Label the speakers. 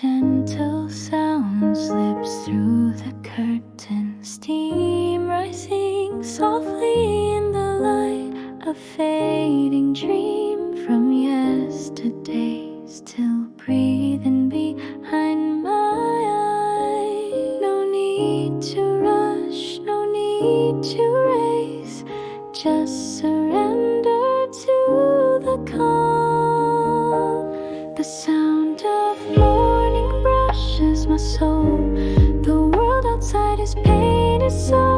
Speaker 1: Gentle sound slips through the curtain, steam rising softly in the light. A fading dream from yesterday, still breathing behind my eyes. No need to rush, no need to race, just surrender to the calm. The sound of morning brushes my soul. The world outside is painted so